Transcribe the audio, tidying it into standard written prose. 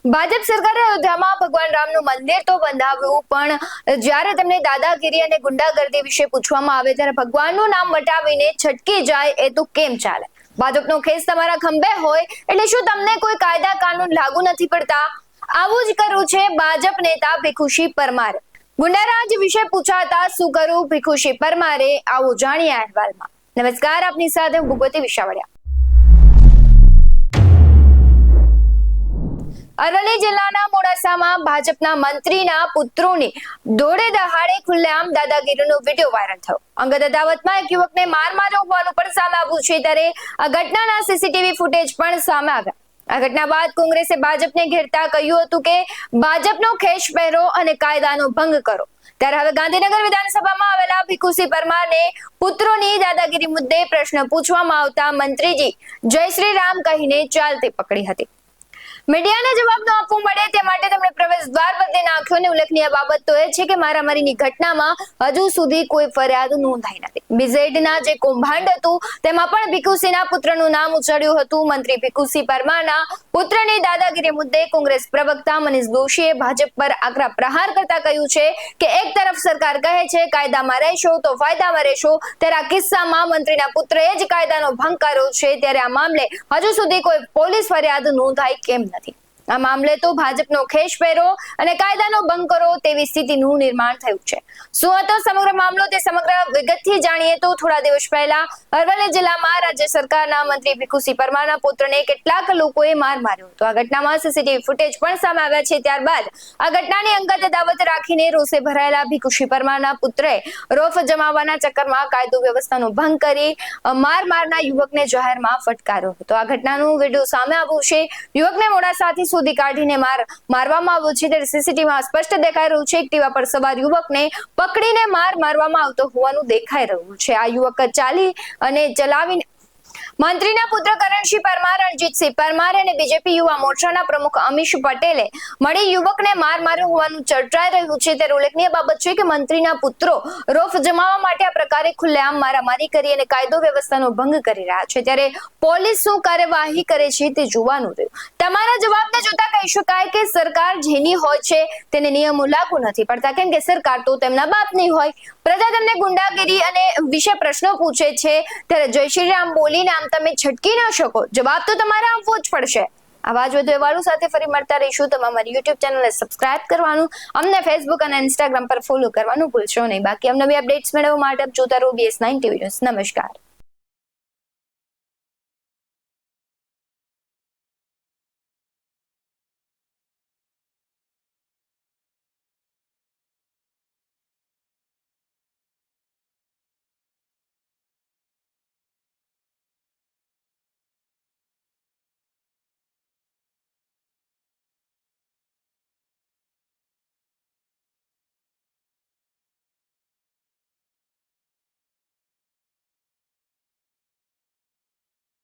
ભાજપ સરકારે અયોધ્યામાં ભગવાન રામનું મંદિર તો બંધાવ્યું, પણ જ્યારે તેમને દાદાગીરી અને ગુંડાગર્દી વિશે પૂછવામાં આવે ત્યારે ભગવાનનું નામ વટાવીને છટકી જાય એ તો કેમ ચાલે? ભાજપનો ખેસ તમારા ખંભે હોય એટલે શું તમને કોઈ કાયદા કાનૂન લાગુ નથી પડતા? આવું જ કર્યું છે ભાજપ નેતા ભીખુસિંહ પરમારે. ગુંડારાજ વિશે પૂછાતા શું કર્યું ભીખુસિંહ પરમારે, આવું જાણીએ અહેવાલમાં. નમસ્કાર, આપની સાથે હું ભૂપતિ વિશાવડિયા. અરવલ્લી જિલ્લાના મોડાસામાં ભાજપના મંત્રીના પુત્રોની દોડે દહાડે ખુલ્લેઆમ દાદાગીરીનો વિડીયો વાયરલ થયો. અંગત અદાવતમાં એક યુવકને માર માર્યો હોવાનું પણ સામે આવ્યું છે, ત્યારે આ ઘટનાના સીસીટીવી ફૂટેજ પણ સામે આવ્યા. આ ઘટના બાદ કોંગ્રેસે ભાજપને ઘેરતા કહ્યું હતું કે ભાજપનો ખેસ પહેરો અને કાયદાનો ભંગ કરો. ત્યારે હવે ગાંધીનગર વિધાનસભામાં આવેલા ભીખુસિંહ પરમારને પુત્રોની દાદાગીરી મુદ્દે પ્રશ્ન પૂછવામાં આવતા મંત્રીજી જય શ્રી રામ કહીને ચાલતી પકડી હતી. મીડિયાને જવાબ ન આપવો મળે તે માટે તેમણે પ્રવેશ દ્વાર બદલી નાખ્યો. અને ઉલ્લેખનીય બાબત તો એ છે કે મારામારીની ઘટનામાં હજુ સુધી કોઈ ફરિયાદ નોંધાઈ નથી. બીઝેડના જે કૌભાંડ હતું તેમાં પણ ભીખુસિંહના પુત્રનું નામ ઉછળ્યું હતું. મંત્રી ભીખુસિંહ પરમારના પુત્રની દાદાગીરી મુદ્દે કોંગ્રેસ પ્રવક્તા મનીષ દોશીએ ભાજપ પર આકરા પ્રહાર કરતા કહ્યું છે કે એક તરફ સરકાર કહે છે કાયદામાં રહેશો તો ફાયદામાં રહેશો, ત્યારે આ કિસ્સામાં મંત્રીના પુત્રએ જ કાયદાનો ભંગ કર્યો છે. ત્યારે આ મામલે હજુ સુધી કોઈ પોલીસ ફરિયાદ નોંધાઈ કેમ નથી? આ મામલે તો ભાજપનો ખેસ પહેરો અને કાયદાનો ભંગ કરો તેવી સ્થિતિનું નિર્માણ થયું છે. શું હતો સમગ્ર મામલો તે સમગ્ર વિગતથી જાણીએ તો થોડા દિવસ પહેલા અરવલ્લી જિલ્લામાં રાજ્ય સરકારના મંત્રી ભીખુસિંહ પરમારના પુત્રને કેટલાક લોકોએ માર માર્યો હતો. આ ઘટનામાં સીસીટીવી ફૂટેજ પણ સામે આવ્યા છે. ત્યારબાદ આ ઘટનાની અંગત અદાવત રાખીને રોષે ભરાયેલા ભીખુસિંહ પરમારના પુત્રએ રોફ જમાવવાના ચક્કરમાં કાયદો વ્યવસ્થાનો ભંગ કરી મારનાર યુવકને જાહેરમાં ફટકાર્યો હતો. આ ઘટનાનું વિડીયો સામે આવ્યું છે. યુવકને મોડાસાથી સુધી કાઢીને મારવામાં આવ્યો છે. ત્યારે સીસીટીવીમાં સ્પષ્ટ દેખાઈ રહ્યું છે એક્ટિવા પર સવાર યુવકને પકડીને મારવામાં આવતો હોવાનું દેખાઈ રહ્યું છે. આ યુવક ચાલી અને ચલાવીને મંત્રીના પુત્ર કરણસિંહ પરમાર, રણજીતસિંહ પરમાર અને બીજેપી યુવા મોરચાના પ્રમુખ અમીશ પટેલે મળી યુવકને માર્યો હોવાનું ચર્ચાઈ રહ્યું છે. ત્યારે ઉલ્લેખનીય બાબત છે કે મંત્રીના પુત્રો રોફ જમાવવા માટે આ પ્રકારે ખુલ્લેઆમ મારામારી કરી અને કાયદો વ્યવસ્થાનો ભંગ કરી રહ્યા છે. ત્યારે પોલીસ શું કાર્યવાહી કરે છે તે જોવાનું રહ્યું. તમારા જવાબને જોતા કહી શકાય કે સરકાર જેની હોય છે તેને નિયમો લાગુ નથી પડતા, કેમ કે સરકાર તો તેમના બાપની હોય. પ્રજા તેમને ગુંડાગીરી અને વિશે પ્રશ્નો પૂછે છે ત્યારે જય શ્રી રામ બોલીને આમ તમે છટકી ન શકો. જવાબ તો તમારે આપવો જ પડશે. આવા જ વધુ અહેવાલો સાથે ફરી મળતા રહીશું. તમે અમારી યુટ્યુબ ચેનલને સબસ્ક્રાઇબ કરવાનું, અમને ફેસબુક અને ઇન્સ્ટાગ્રામ પર ફોલો કરવાનું ભૂલશો નહીં. બાકી નવી અપડેટ્સ મેળવવા માટે જોતા રહો BS9 TV ન્યૂઝ. નમસ્કાર.